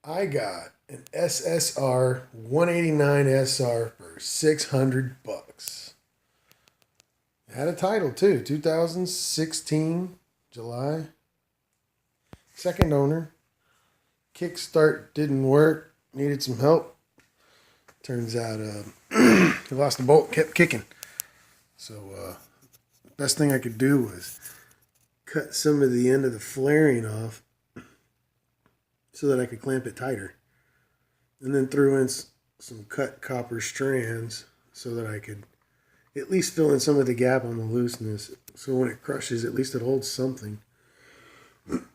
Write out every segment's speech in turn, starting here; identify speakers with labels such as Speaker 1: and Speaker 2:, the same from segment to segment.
Speaker 1: I got an SSR 189 SR for $600. It had a title too, 2016 July. Second owner. Kickstart didn't work. Needed some help. Turns out he lost the bolt, kept kicking. So best thing I could do was cut some of the end of the flaring off so that I could clamp it tighter. And then threw in some cut copper strands so that I could at least fill in some of the gap on the looseness. So when it crushes, at least it holds something.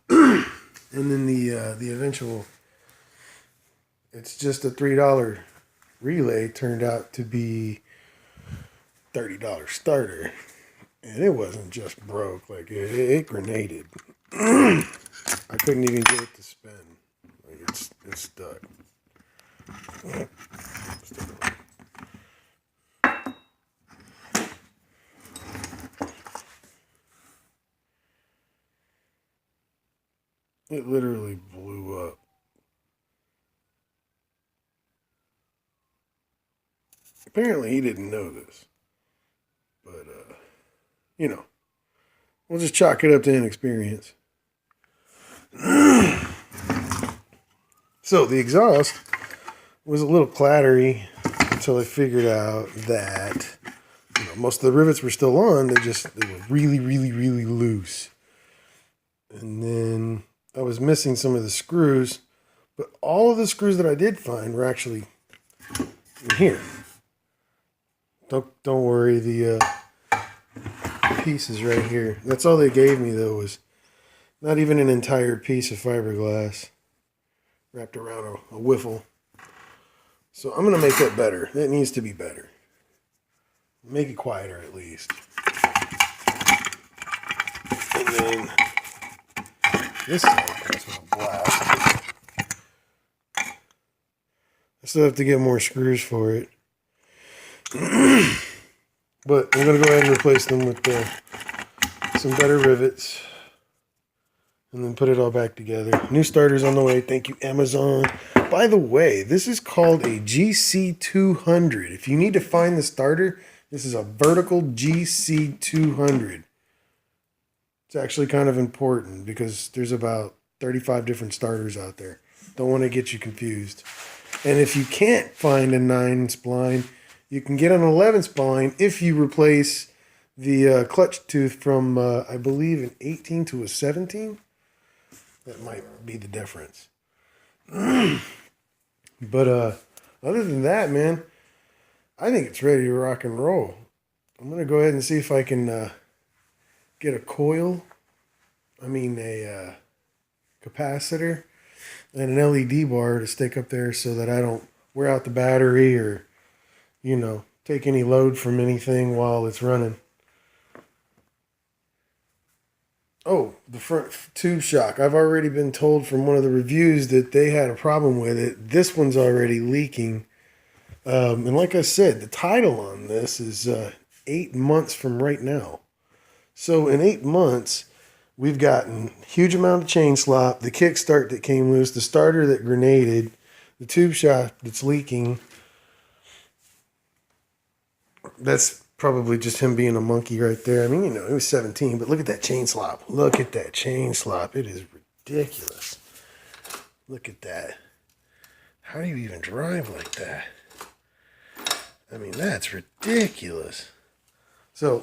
Speaker 1: And then the eventual, it's just a $3 relay, turned out to be $30 starter. And it wasn't just broke, like it grenaded. I couldn't even get it to spin. Like it's stuck. It literally blew up. Apparently he didn't know this. But, you know, we'll just chalk it up to inexperience. So the exhaust was a little clattery until I figured out that most of the rivets were still on. They were really, really, really loose. And then I was missing some of the screws, but all of the screws that I did find were actually in here. Don't worry, the pieces right here. That's all they gave me though, was not even an entire piece of fiberglass wrapped around a wiffle. So I'm gonna make that better. That needs to be better. Make it quieter at least. And then this side comes with a blast. I still have to get more screws for it. But I'm going to go ahead and replace them with some better rivets. And then put it all back together. New starters on the way. Thank you, Amazon. By the way, this is called a GC200. If you need to find the starter, this is a vertical GC200. It's actually kind of important because there's about 35 different starters out there. Don't want to get you confused. And if you can't find a 9 spline, you can get an 11 spline if you replace the clutch tooth from, I believe, an 18 to a 17. That might be the difference. But other than that, man, I think it's ready to rock and roll. I'm going to go ahead and see if I can get a coil, a capacitor, and an LED bar to stick up there so that I don't wear out the battery or, take any load from anything while it's running. Oh, the front tube shock. I've already been told from one of the reviews that they had a problem with it. This one's already leaking. And like I said, the title on this is 8 months from right now. So in 8 months, we've gotten a huge amount of chain slop, the kickstart that came loose, the starter that grenaded, the tube shock that's leaking. That's probably just him being a monkey right there. He was 17, but look at that chain slop. Look at that chain slop. It is ridiculous. Look at that. How do you even drive like that? That's ridiculous. So,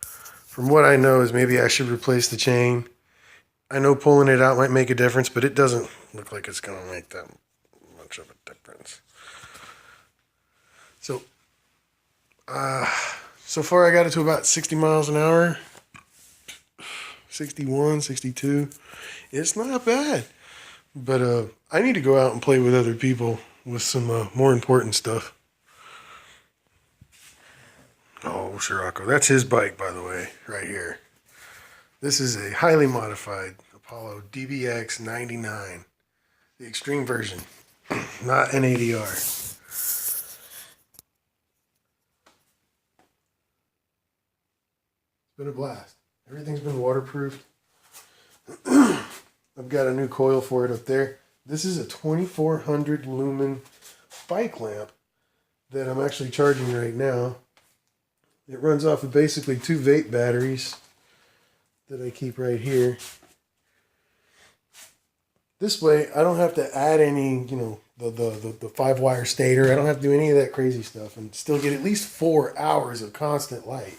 Speaker 1: from what I know is maybe I should replace the chain. I know pulling it out might make a difference, but it doesn't look like it's going to make that much of a difference. So far I got it to about 60 miles an hour. 61, 62. It's not bad. But I need to go out and play with other people with some more important stuff. Oh, Scirocco. That's his bike, by the way, right here. This is a highly modified Apollo DBX 99. The extreme version, not an ADR. It's been a blast. Everything's been waterproofed. I've got a new coil for it up there. This is a 2400 lumen bike lamp that I'm actually charging right now. It runs off of basically 2 vape batteries that I keep right here. This way, I don't have to add any, the 5-wire stator. I don't have to do any of that crazy stuff and still get at least 4 hours of constant light.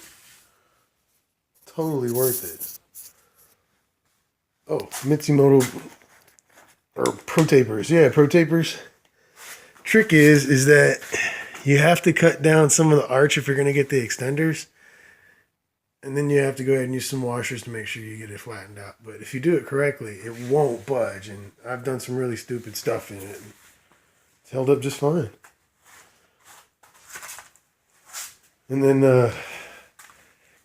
Speaker 1: Totally worth it. Oh, Mitsumoto, or Pro Tapers. Yeah, Pro Tapers. Trick is that you have to cut down some of the arch if you're going to get the extenders. And then you have to go ahead and use some washers to make sure you get it flattened out. But if you do it correctly, it won't budge. And I've done some really stupid stuff in it. It's held up just fine. And then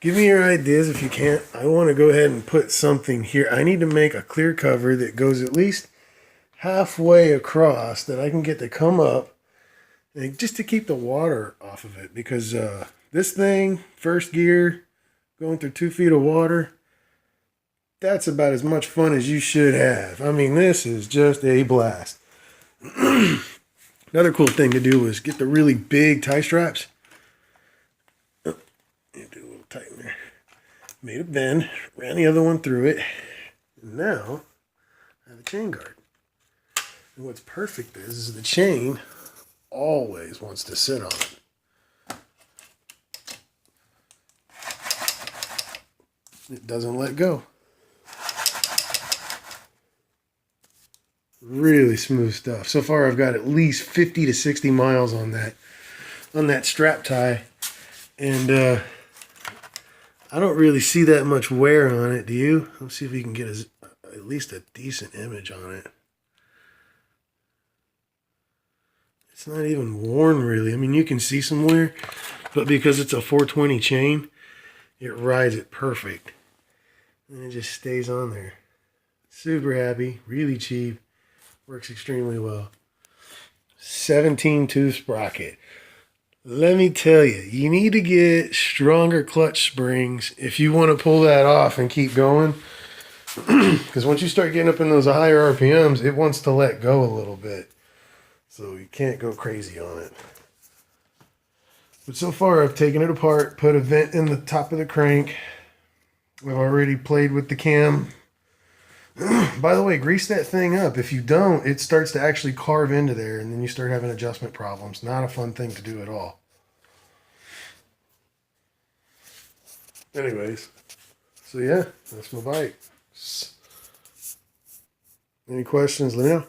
Speaker 1: give me your ideas if you can't. I want to go ahead and put something here. I need to make a clear cover that goes at least halfway across that I can get to come up. And just to keep the water off of it. Because this thing, first gear, going through 2 feet of water, that's about as much fun as you should have. I mean, this is just a blast. Another cool thing to do was get the really big tie straps. Oh, do a little tighten there. Made a bend, ran the other one through it. And now I have a chain guard. And what's perfect is the chain always wants to sit on it. It doesn't let go. Really smooth stuff. So far I've got at least 50 to 60 miles on that strap tie. And I don't really see that much wear on it, do you? Let's see if we can get at least a decent image on it. It's not even worn really. I mean, you can see some wear, but because it's a 420 chain, it rides it perfect. And it just stays on there. Super happy, really cheap, works extremely well. 17-tooth sprocket. Let me tell you, you need to get stronger clutch springs if you want to pull that off and keep going. Because once you start getting up in those higher RPMs, it wants to let go a little bit. So you can't go crazy on it. But so far I've taken it apart, put a vent in the top of the crank. I've already played with the cam. By the way, grease that thing up. If you don't, it starts to actually carve into there, and then you start having adjustment problems. Not a fun thing to do at all. Anyways, so yeah, that's my bike. Any questions, let me know.